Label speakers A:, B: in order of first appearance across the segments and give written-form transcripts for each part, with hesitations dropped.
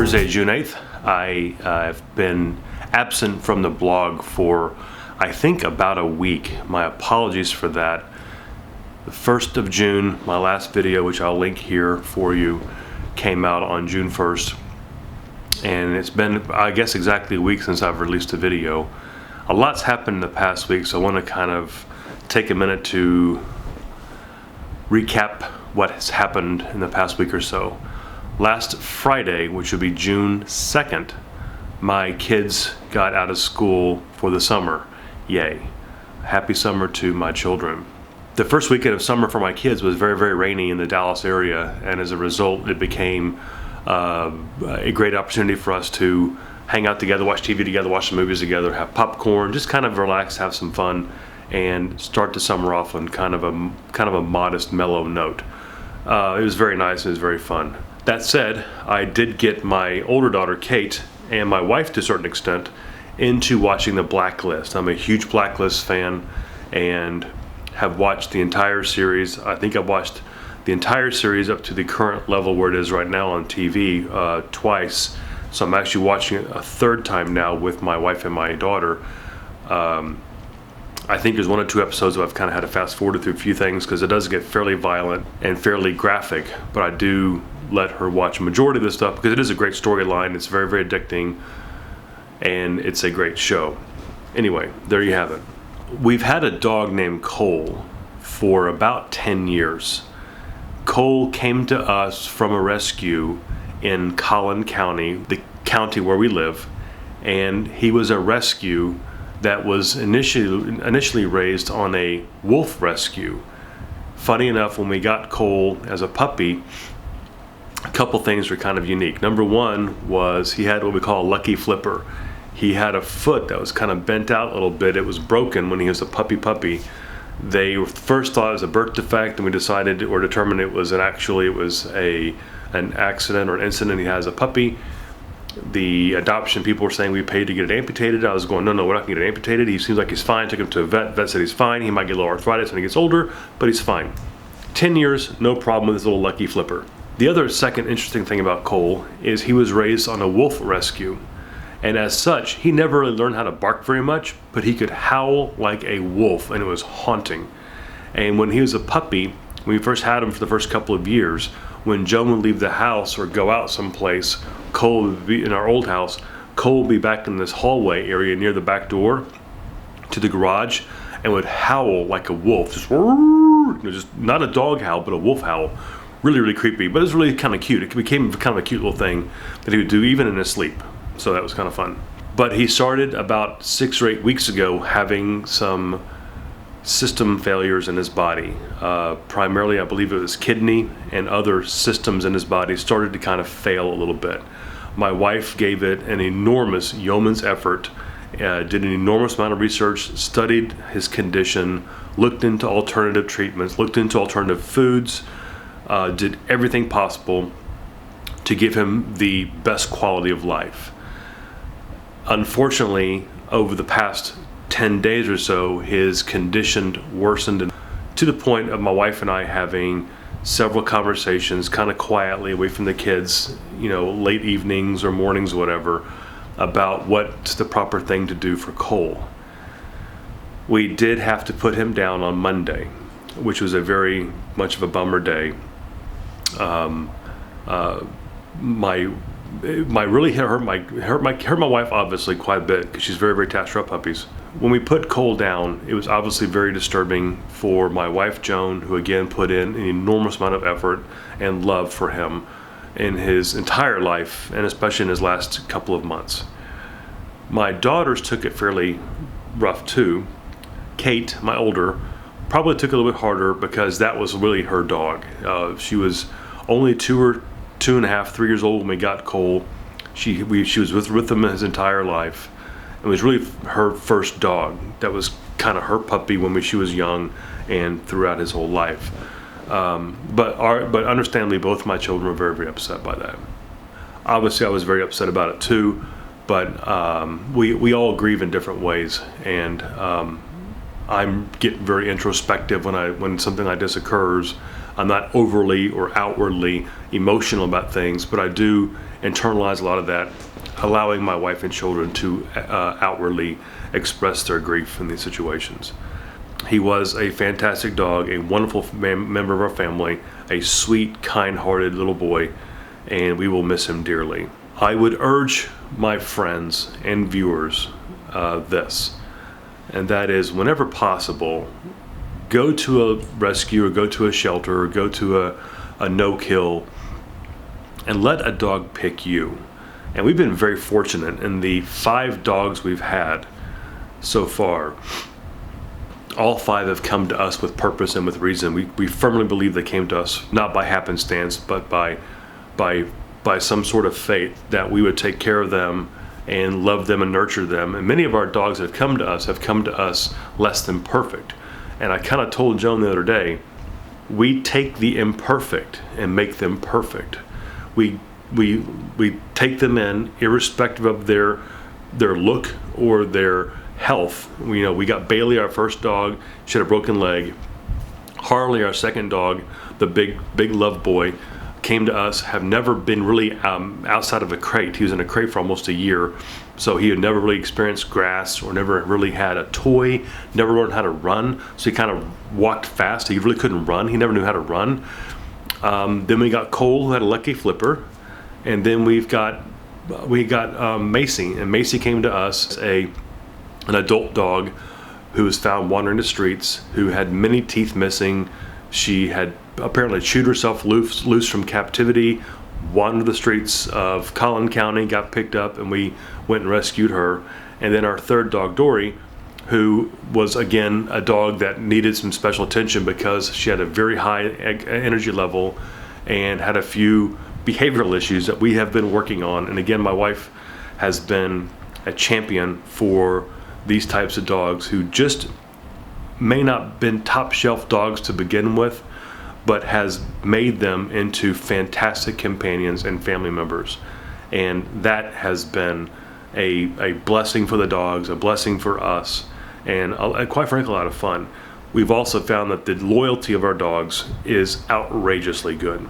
A: Thursday, June 8th. I have been absent from the blog for, I think, about a week. My apologies for that. The 1st of June, my last video, which I'll link here for you, came out on June 1st. And it's been, I guess, exactly a week since I've released a video. A lot's happened in the past week, so I want to kind of take a minute to recap what has happened in the past week or so. Last Friday, which would be June 2nd, my kids got out of school for the summer. Yay. Happy summer to my children. The first weekend of summer for my kids was very, very rainy in the Dallas area, and as a result, it became a great opportunity for us to hang out together, watch TV together, watch some movies together, have popcorn, just kind of relax, have some fun, and start the summer off on kind of a modest, mellow note. It was very nice. It was very fun. That said, I did get my older daughter, Kate, and my wife to a certain extent, into watching The Blacklist. I'm a huge Blacklist fan and have watched the entire series. I think I've watched the entire series up to the current level where it is right now on TV twice. So I'm actually watching it a third time now with my wife and my daughter. I think there's one or two episodes where I've kind of had to fast forward through a few things because it does get fairly violent and fairly graphic, but I do let her watch a majority of this stuff because it is a great storyline. It's very, very addicting, and it's a great show. Anyway, there you have it. We've had a dog named Cole for about 10 years. Cole came to us from a rescue in Collin County, the county where we live, and he was a rescue that was initially raised on a wolf rescue. Funny enough, when we got Cole as a puppy, a couple things were kind of unique. Number one was he had what we call a lucky flipper. He had a foot that was kind of bent out a little bit. It was broken when he was a puppy. They first thought it was a birth defect, and we decided or determined it was an accident or an incident he had as a puppy. The adoption people were saying we paid to get it amputated. I was going, no, we're not going to get it amputated. He seems like he's fine. Took him to a vet. Vet said he's fine. He might get a little arthritis when he gets older, but he's fine. 10 years, no problem with his little lucky flipper. The other second interesting thing about Cole is he was raised on a wolf rescue. And as such, he never really learned how to bark very much, but he could howl like a wolf, and it was haunting. And when he was a puppy, when we first had him for the first couple of years, when Joan would leave the house or go out someplace, Cole would be in our old house. Cole would be back in this hallway area near the back door to the garage and would howl like a wolf. Just not a dog howl, but a wolf howl. Really, really creepy, but it was really kind of cute. It became kind of a cute little thing that he would do even in his sleep. So that was kind of fun. But he started about 6 or 8 weeks ago having some system failures in his body. Primarily, I believe it was kidney and other systems in his body started to kind of fail a little bit. My wife gave it an enormous yeoman's effort, did an enormous amount of research, studied his condition, looked into alternative treatments, looked into alternative foods, did everything possible to give him the best quality of life. Unfortunately, over the past 10 days or so, his condition worsened to the point of my wife and I having several conversations kind of quietly away from the kids, late evenings or mornings, whatever, about what's the proper thing to do for Cole. We did have to put him down on Monday, which was a very much of a bummer day. My really hurt my wife obviously quite a bit because she's very, very attached to our puppies. When we put Cole down, it was obviously very disturbing for my wife Joan, who again put in an enormous amount of effort and love for him in his entire life, and especially in his last couple of months. My daughters took it fairly rough too. Kate, my older, probably took it a little bit harder because that was really her dog. She was only 2.5, 3 years old when we got Cole. She was with him his entire life. It was really her first dog. That was kind of her puppy when she was young and throughout his whole life. But understandably, both my children were very, very upset by that. Obviously, I was very upset about it too, but we all grieve in different ways, and I'm getting very introspective when something like this occurs. I'm not overly or outwardly emotional about things, but I do internalize a lot of that, allowing my wife and children to outwardly express their grief in these situations. He was a fantastic dog, a wonderful member of our family, a sweet, kind-hearted little boy, and we will miss him dearly. I would urge my friends and viewers this, and that is, whenever possible, go to a rescue or go to a shelter or go to a no-kill and let a dog pick you. And we've been very fortunate in the 5 dogs we've had so far. All 5 have come to us with purpose and with reason. We firmly believe they came to us not by happenstance, but by some sort of fate, that we would take care of them and love them and nurture them. And many of our dogs that have come to us less than perfect. And I kind of told Joan the other day, we take the imperfect and make them perfect. We take them in irrespective of their look or their health. We got Bailey, our first dog. She had a broken leg. Harley, our second dog, the big love boy, came to us, have never been really outside of a crate. He was in a crate for almost a year, so he had never really experienced grass or never really had a toy, never learned how to run, so he kind of walked fast. He really couldn't run. He never knew how to run. Then we got Cole, who had a Lucky Flipper, and then we got Macy, and Macy came to us, an adult dog who was found wandering the streets, who had many teeth missing. She had apparently chewed herself loose from captivity, wandered the streets of Collin County, got picked up, and we went and rescued her. And then our third dog, Dory, who was again a dog that needed some special attention because she had a very high energy level and had a few behavioral issues that we have been working on. And again, my wife has been a champion for these types of dogs who just may not have been top shelf dogs to begin with, but has made them into fantastic companions and family members. And that has been a blessing for the dogs, a blessing for us, and quite frankly, a lot of fun. We've also found that the loyalty of our dogs is outrageously good.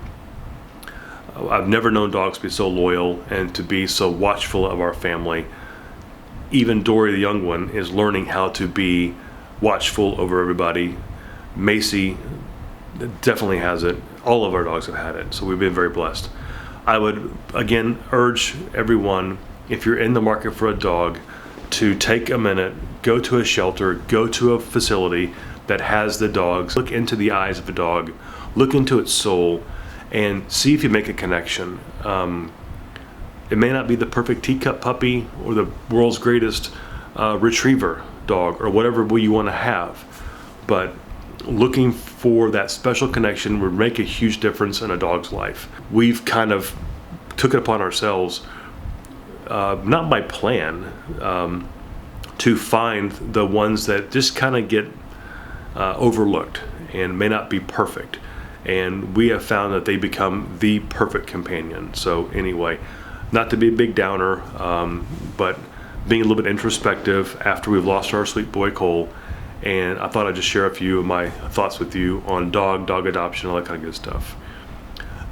A: I've never known dogs to be so loyal and to be so watchful of our family. Even Dory, the young one, is learning how to be watchful over everybody. Macy definitely has it. All of our dogs have had it, so we've been very blessed. I would again urge everyone, if you're in the market for a dog, to take a minute, go to a shelter, go to a facility that has the dogs, look into the eyes of a dog, look into its soul, and see if you make a connection. It may not be the perfect teacup puppy or the world's greatest retriever dog or whatever you want to have, but looking for that special connection would make a huge difference in a dog's life. We've kind of took it upon ourselves, not by plan, to find the ones that just kind of get overlooked and may not be perfect. And we have found that they become the perfect companion. So anyway, not to be a big downer, but being a little bit introspective after we've lost our sweet boy Cole. And I thought I'd just share a few of my thoughts with you on dog adoption, all that kind of good stuff.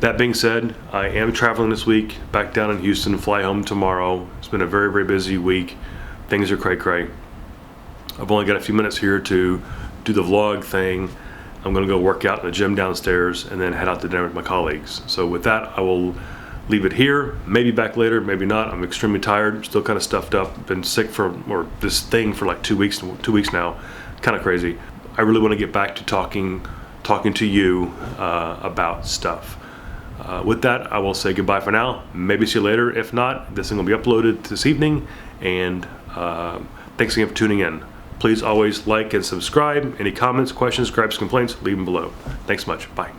A: That being said, I am traveling this week, back down in Houston, fly home tomorrow. It's been a very, very busy week. Things are cray-cray. I've only got a few minutes here to do the vlog thing. I'm gonna go work out in the gym downstairs and then head out to dinner with my colleagues. So with that, I will leave it here. Maybe back later, maybe not. I'm extremely tired, still kind of stuffed up. Been sick or this thing for like 2 weeks now. Kind of crazy. I really want to get back to talking to you about stuff. With that, I will say goodbye for now. Maybe see you later. If not, this thing will be uploaded this evening. And thanks again for tuning in. Please always like and subscribe. Any comments, questions, gripes, complaints, leave them below. Thanks much. Bye.